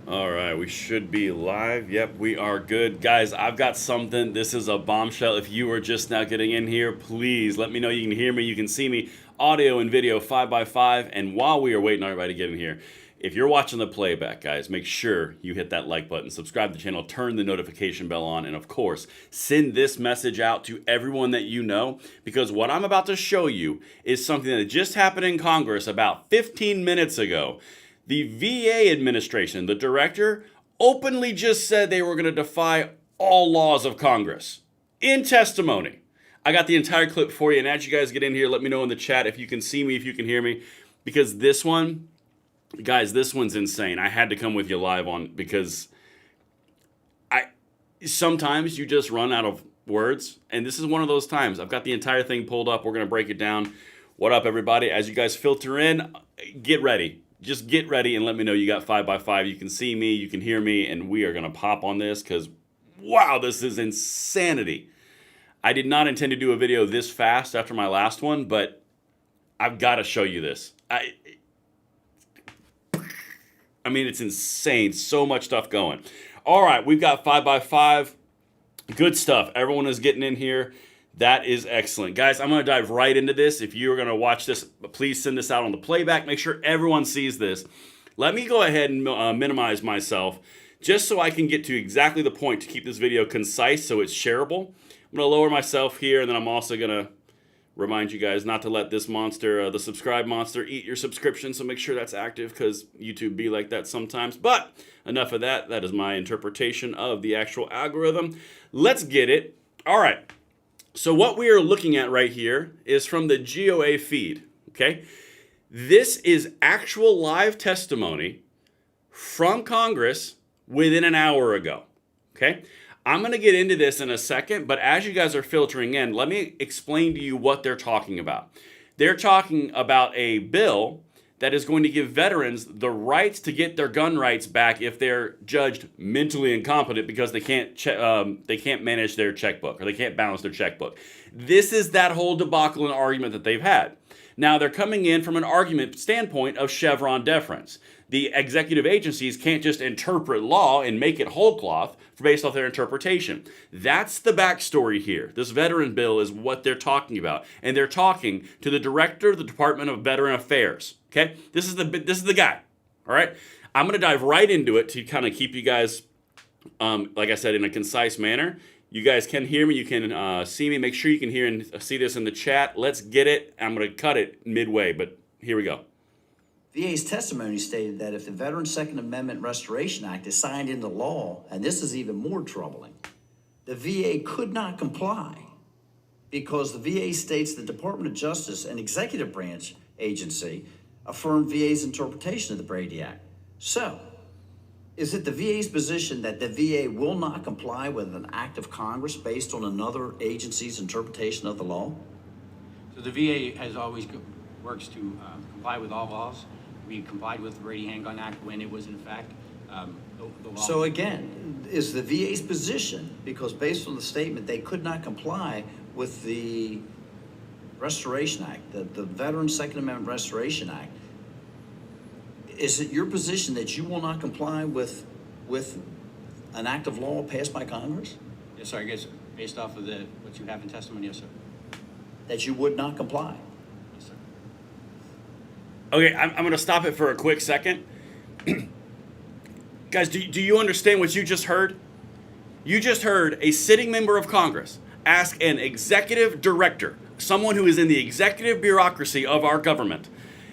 All right, we should be live. Yep, we are good. Guys, I've got something. This is a bombshell. If you are just now getting in here, please let me know you can hear me, you can see me, audio and video 5x5. And while we are waiting on everybody to get in here, if you're watching the playback, guys, make sure you hit that like button, subscribe to the channel, turn the notification bell on, and of course, send this message out to everyone that you know, because what I'm about to show you is something that just happened in Congress about 15 minutes ago. The VA administration, the director, openly just said they were going to defy all laws of Congress in testimony. I got the entire clip for you, and as you guys get in here, let me know in the chat if you can see me, if you can hear me, because this one, guys, this one's insane. I had to come with you live on because sometimes you just run out of words, and this is one of those times. I've got the entire thing pulled up. We're going to break it down. What up, everybody? As you guys filter in, get ready. Just get ready and let me know you got 5x5. You can see me, you can hear me, and we are going to pop on this because, wow, this is insanity. I did not intend to do a video this fast after my last one, but I've got to show you this. I mean, it's insane. So much stuff going. All right, we've got 5x5. Good stuff. Everyone is getting in here. That is excellent. Guys, I'm going to dive right into this. If you're going to watch this, please send this out on the playback. Make sure everyone sees this. Let me go ahead and minimize myself just so I can get to exactly the point to keep this video concise so it's shareable. I'm going to lower myself here, and then I'm also going to remind you guys not to let this monster, the subscribe monster, eat your subscription. So make sure that's active because YouTube be like that sometimes. But enough of that. That is my interpretation of the actual algorithm. Let's get it. All right. So what we are looking at right here is from the GOA feed, okay? This is actual live testimony from Congress within an hour ago, okay? I'm going to get into this in a second, but as you guys are filtering in, let me explain to you what they're talking about. They're talking about a bill that is going to give veterans the rights to get their gun rights back if they're judged mentally incompetent because they can't manage their checkbook or they can't balance their checkbook. This is that whole debacle and argument that they've had. Now, they're coming in from an argument standpoint of Chevron deference. The executive agencies can't just interpret law and make it whole cloth based off their interpretation. That's the backstory here. This veteran bill is what they're talking about. And they're talking to the director of the Department of Veteran Affairs. Okay? This is the guy. All right? I'm going to dive right into it to kind of keep you guys, like I said, in a concise manner. You guys can hear me. You can see me. Make sure you can hear and see this in the chat. Let's get it. I'm going to cut it midway, but here we go. VA's testimony stated that if the Veterans Second Amendment Restoration Act is signed into law, and this is even more troubling, the VA could not comply because the VA states the Department of Justice, an executive branch agency, affirmed VA's interpretation of the Brady Act. So, is it the VA's position that the VA will not comply with an act of Congress based on another agency's interpretation of the law? So the VA has always works to comply with all laws. We complied with the Brady Handgun Act when it was in effect. The law. So again, is the VA's position, because based on the statement they could not comply with the Restoration Act, the Veterans Second Amendment Restoration Act, is it your position that you will not comply with an act of law passed by Congress? Yes, sir. I guess based off of what you have in testimony, yes, sir. That you would not comply? Yes, sir. Okay, I'm going to stop it for a quick second. Guys, do you understand what you just heard? You just heard a sitting member of Congress ask an executive director, someone who is in the executive bureaucracy of our government,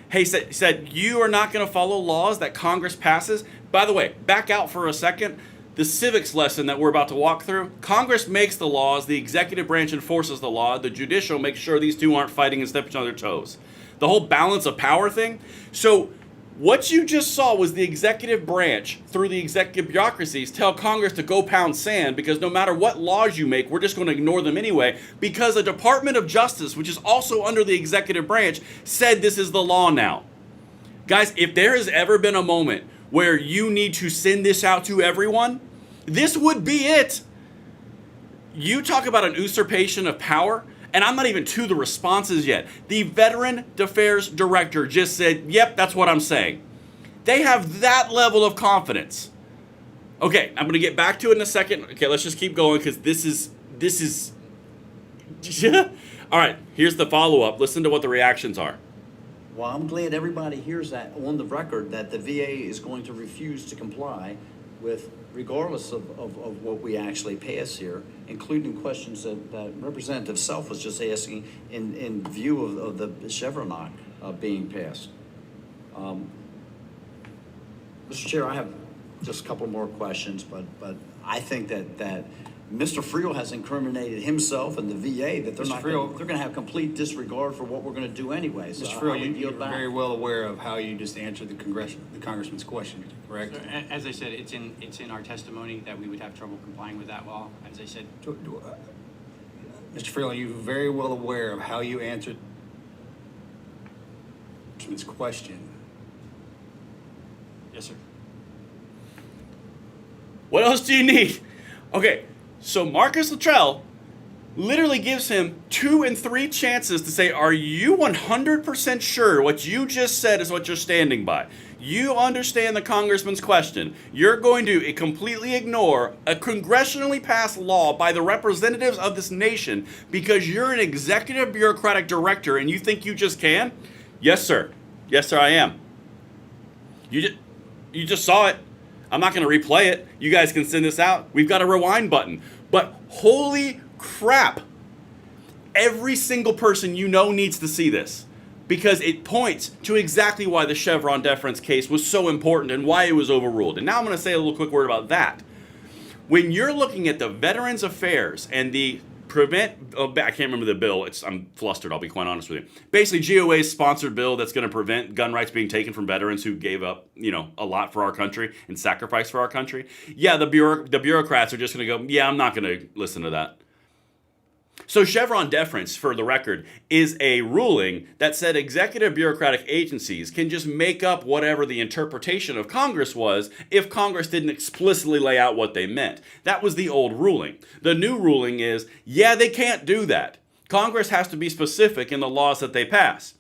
hey, said you are not going to follow laws that Congress passes. By the way, back out for a second. The civics lesson that we're about to walk through, Congress makes the laws, the executive branch enforces the law, the judicial makes sure these two aren't fighting and stepping on their toes. The whole balance of power thing. So what you just saw was the executive branch, through the executive bureaucracies, tell Congress to go pound sand because no matter what laws you make, we're just going to ignore them anyway because the Department of Justice, which is also under the executive branch, said this is the law now. Guys, if there has ever been a moment where you need to send this out to everyone, this would be it. You talk about an usurpation of power, and I'm not even to the responses yet. The Veteran Affairs Director just said, yep, that's what I'm saying. They have that level of confidence. Okay, I'm going to get back to it in a second. Okay, let's just keep going because this is. All right, here's the follow-up. Listen to what the reactions are. Well, I'm glad everybody hears that on the record that the VA is going to refuse to comply with, regardless of what we actually pass here, including questions that Representative Self was just asking in view of the Chevron Act being passed. Mr. Chair, I have just a couple more questions, but I think that Mr. Friel has incriminated himself and the VA that they're going to have complete disregard for what we're going to do anyway. So Mr. Friel, you're very well aware of how you just answered the congressman's question, correct? So, as I said, it's in our testimony that we would have trouble complying with that law. As I said, Mr. Friel, you're very well aware of how you answered this question. yes, sir. What else do you need? Okay, so Marcus Luttrell literally gives him 2 and 3 chances to say, are you 100% sure what you just said is what you're standing by? You understand the congressman's question. You're going to completely ignore a congressionally passed law by the representatives of this nation because you're an executive bureaucratic director and you think you just can? Yes, sir. Yes, sir, I am. You just saw it. I'm not going to replay it. You guys can send this out. We've got a rewind button. But holy crap. Every single person you know needs to see this because it points to exactly why the Chevron deference case was so important and why it was overruled. And now I'm going to say a little quick word about that. When you're looking at the Veterans Affairs and the I can't remember the bill. I'm flustered, I'll be quite honest with you. Basically, GOA's sponsored bill that's going to prevent gun rights being taken from veterans who gave up, a lot for our country and sacrificed for our country. Yeah, the bureaucrats are just going to go, yeah, I'm not going to listen to that. So Chevron deference, for the record, is a ruling that said executive bureaucratic agencies can just make up whatever the interpretation of Congress was if Congress didn't explicitly lay out what they meant. That was the old ruling. The new ruling is, yeah, they can't do that. Congress has to be specific in the laws that they pass.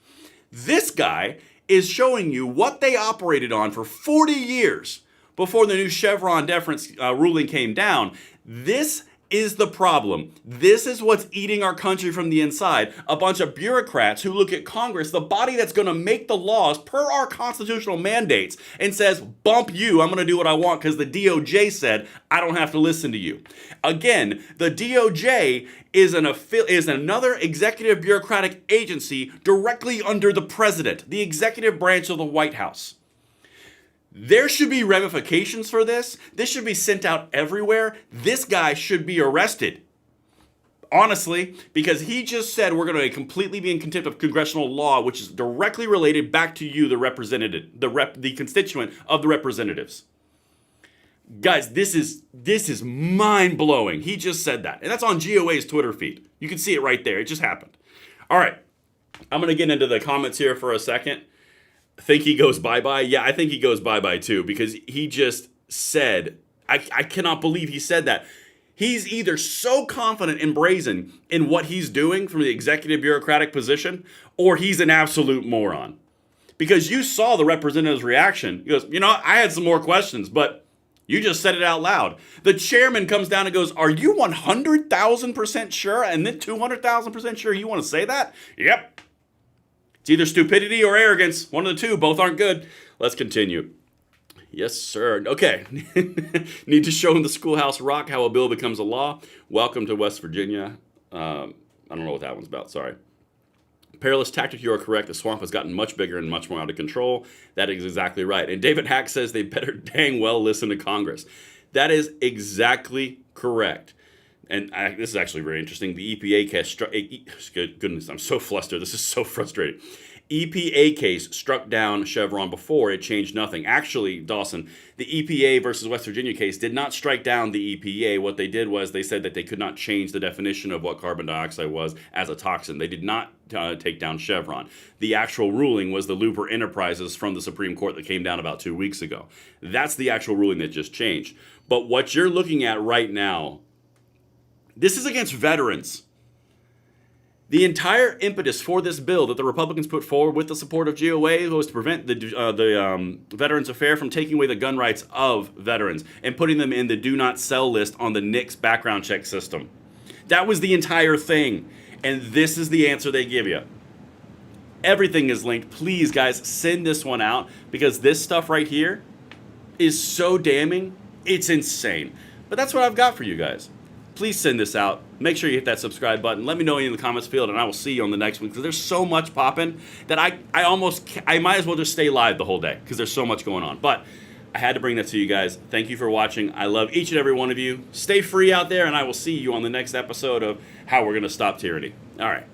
This guy is showing you what they operated on for 40 years before the new Chevron deference ruling came down. This is the problem. This is what's eating our country from the inside. A bunch of bureaucrats who look at Congress, the body that's going to make the laws per our constitutional mandates, and says, bump you, I'm going to do what I want because the DOJ said I don't have to listen to you. Again, the DOJ is another executive bureaucratic agency directly under the president, the executive branch of the White House. There should be ramifications for this. This should be sent out everywhere. This guy should be arrested. Honestly, because he just said we're going to completely be in contempt of congressional law, which is directly related back to you, the representative, the constituent of the representatives. Guys, this is mind-blowing. He just said that. And that's on GOA's Twitter feed. You can see it right there. It just happened. All right. I'm going to get into the comments here for a second. Think he goes bye-bye? Yeah, I think he goes bye-bye too, because he just said, I cannot believe he said that. He's either so confident and brazen in what he's doing from the executive bureaucratic position, or he's an absolute moron. Because you saw the representative's reaction. He goes, I had some more questions, but you just said it out loud. The chairman comes down and goes, are you 100,000% sure? And then 200,000% sure you want to say that? Yep. It's either stupidity or arrogance. One of the two. Both aren't good. Let's continue. Yes, sir. Okay. Need to show in the Schoolhouse Rock how a bill becomes a law. Welcome to West Virginia. I don't know what that one's about. Sorry. Perilous tactic, you are correct. The swamp has gotten much bigger and much more out of control. That is exactly right. And David Hack says they better dang well listen to Congress. That is exactly correct. And this is actually very interesting. The EPA case goodness, I'm so flustered. This is so frustrating. EPA case struck down Chevron before. It changed nothing. Actually, Dawson, the EPA versus West Virginia case did not strike down the EPA. What they did was they said that they could not change the definition of what carbon dioxide was as a toxin. They did not take down Chevron. The actual ruling was the Looper Enterprises from the Supreme Court that came down about 2 weeks ago. That's the actual ruling that just changed. But what you're looking at right now, this is against veterans. The entire impetus for this bill that the Republicans put forward with the support of GOA was to prevent the Veterans Affairs from taking away the gun rights of veterans and putting them in the do not sell list on the NICS background check system. That was the entire thing. And this is the answer they give you. Everything is linked. Please, guys, send this one out because this stuff right here is so damning. It's insane. But that's what I've got for you guys. Please send this out. Make sure you hit that subscribe button. Let me know in the comments field, and I will see you on the next one because there's so much popping that I might as well just stay live the whole day because there's so much going on. But I had to bring that to you guys. Thank you for watching. I love each and every one of you. Stay free out there, and I will see you on the next episode of How We're Going to Stop Tyranny. All right.